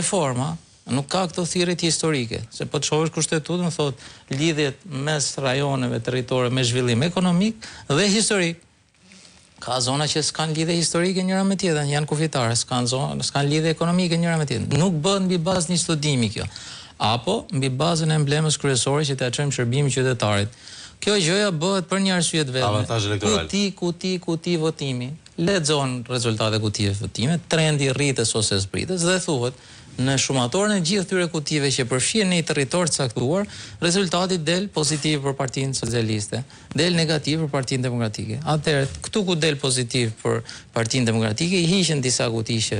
reforma nuk ka këto thirrjet historike, se po të shohësh kushtetutën thot lidhjet mes rajoneve territore me zhvillim ekonomik dhe historik. Ka zona që s'kan lidhje historike njëra me tjetrën, janë kufitare, s'kan lidhje ekonomike njëra me tjetrën. Nuk bëhet mbi bazë një studimi kjo, apo mbi bazën e emblemës kryesore që t'ia çojmë shërbimin qytetarit. Kjo gjëja bëhet për një arsye të vetme. Kuti votimi. Lexon rezultatet kutive votime, trendi rrites ose zbrites dhe thuhet në shumatorën e gjithë këtyre kutive që përfshihen në një territor të caktuar, rezultati del pozitiv për Partinë Socialiste, del negativ për Partinë Demokratike. Atëherë, këtu ku del pozitiv për Partinë Demokratike, i hiqen disa kuti që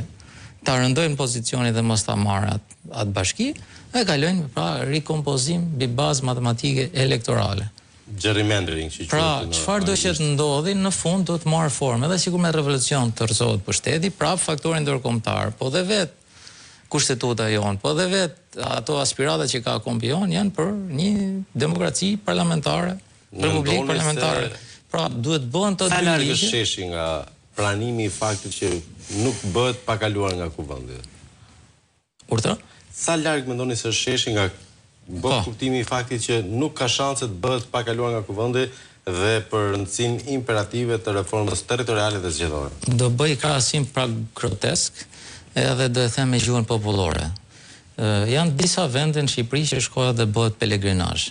ta rëndojnë pozicionin dhe mos ta marrë atë bashki, e kalojnë pra rikompozim mbi bazë matematike elektorale. Gerrymandering që pra, çfarë do që të ndodhi në fund do të marrë formë, edhe sikur me revolucion të rrezohet pushteti, prap faktori ndërkombëtar, po dhe vet kushtetuta jonë, po dhe vet ato aspirata që ka kompion janë për një demokraci parlamentare, republikë parlamentare. Pra, duhet bëhen të dy ligje. Sa sheshi nga pranimi i faktit që nuk bëhet pa kaluar nga kuvendi? Urdhër? Sa larg mendoni se sheshi nga bëhet kuptimi i faktit që nuk ka shanse të bëhet pa kaluar nga kuvendi dhe për rëndësinë imperative të reformës territoriale dhe zgjedhore? Do bëj krahasim pra grotesk, edhe do e them me gjuhën popullore. Janë disa vende në Shqipëri që shkohet dhe bëhet pelegrinazh.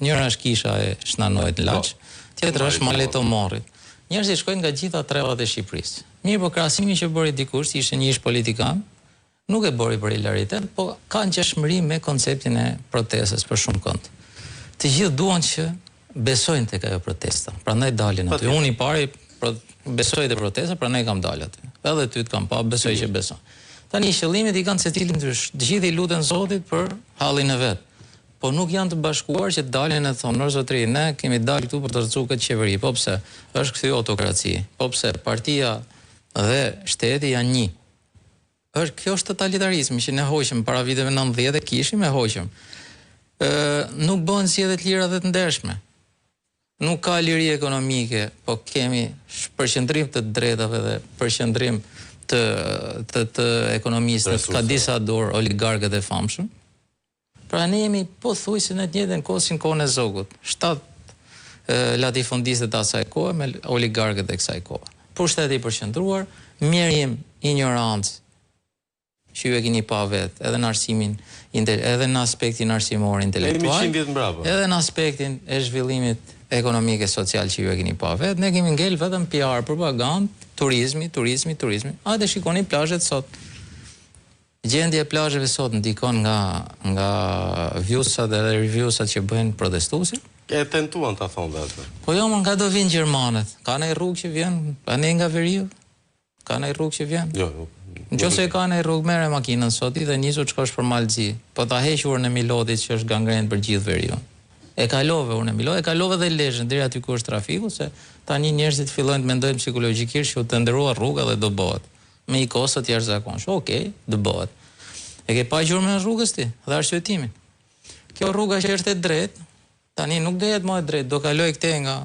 Njëra është Kisha e Shnanojit në Laç, tjetra është Mali i Tomorrit. Njerëzit shkojnë nga gjitha trevat e Shqipërisë. Mirë, po krahasimi që bëri dikush, ishte një ish politikan, nuk e bëri për hilaritet, po ka ngjashmëri me konceptin e protestës për shumë kënd. Të gjithë duan që besojnë tek ajo protesta, prandaj dalin aty. Unë i pari besoj te protesta, prandaj kam dalë aty. Edhe ty të kam pa, besoj që beson. Tani qëllimet i kanë secili ndrysh. Të gjithë i luten Zotit për hallin e vet. Po nuk janë të bashkuar që dalin e thonë, "Nor zotëri, ne kemi dalë këtu për të rrezuar këtë qeveri." Po pse? Është kthy autokraci. Po pse? Partia dhe shteti janë një. Kjo është totalitarizmi që ne hoqëm para viteve 90 e kishim e hoqëm. Nuk bëhen zgjedhje të lira dhe të ndershme. Nuk ka liri ekonomike, po kemi përqendrim të drejtave dhe përqendrim të ekonomisë, ka disa dorë oligarkët e famshëm. Pra ne jemi pothuajse në të njëjtën kohë si në kohën e Zogut. 7 latifundistët e asaj kohe me oligarkët e kësaj kohe. Pushteti i përqendruar, mjerim ignorancë që ju e keni pa vetë, edhe në arsimin, edhe në aspektin arsimor intelektual, edhe në aspektin e zhvillimit ekonomik e social që ju e keni pa vetë, ne kemi ngel vetëm PR, propagandë, turizmi. Hajde shikoni plazhet sot. Gjendja e plazheve sot ndikon nga viewsat dhe reviewsat që bëjnë protestuesit. E tentuan ta thonë atë. Po jo, nga do vinë gjermanët? Ka ndaj rrugë që vjen, ne nga veriu? Ka ndaj rrugë që vjen? Jo. Nëse ka ndaj rrugë merre makinën sot dhe nisu të shkosh për Malzi. Po ta heq urën e Milotit që është gangren për gjithë veriun. E kalove urën e Milotit, e kalove dhe Lezhën deri aty ku është trafiku, se tani njerëzit fillojnë të mendojnë psikologjikisht që u të ndërua rruga dhe do bëhet. Me i kosto të jashtëzakonshme. Okej, do bëhet. E ke pa gjurmën e rrugës ti dhe arsyetimin. Kjo rruga që është e drejtë, tani nuk do jetë më e drejtë, do kaloj këtej nga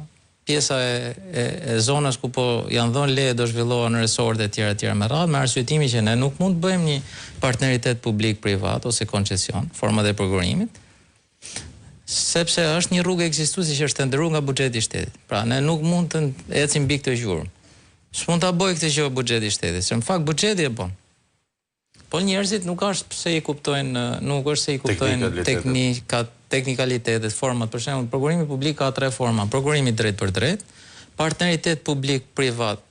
pjesa e zonës ku po janë dhënë leje do zhvillohen resorte e tjera me radhë, me arsyetimin që ne nuk mund të bëjmë një partneritet publik-privat ose koncesion, format e prokurimit, sepse është një rrugë ekzistuese që është tenderuar nga buxheti i shtetit. Pra ne nuk mund të ecim mbi këtë gjurmë. S'mund ta bëj këtë gjë buxheti i shtetit, se në fakt buxheti e bën. Po njerëzit nuk është se i kuptojnë teknikalitetet, format, për shembull, prokurimi publik ka 3 forma: prokurimi drejt për drejt, partneritet publik-privat,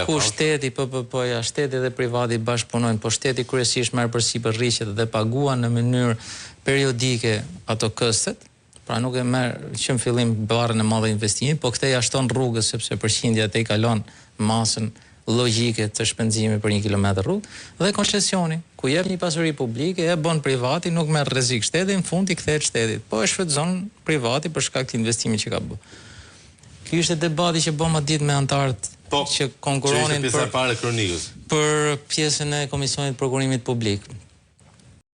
ku shteti, PPP-ja, shteti dhe privati bashkëpunojnë, po shteti kryesisht merr përsipër rriqet dhe paguan në mënyrë periodike ato këstet. Pra nuk e merr që në fillim barrën e madhe investimit, po këtë ja shton rrugës sepse përqindja te i kalon masën logjike të shpenzimit për 1 kilometër rrugë, dhe koncesioni, ku jep një pasuri publike, e bën privati, nuk merr rrezik shteti, në fund i kthehet shtetit. Po e shfrytëzon privati për shkak të investimit që ka bërë. Ky ishte debati që bëma ditë me antarët që konkuronin për pjesën e Komisionit të Prokurimit Publik.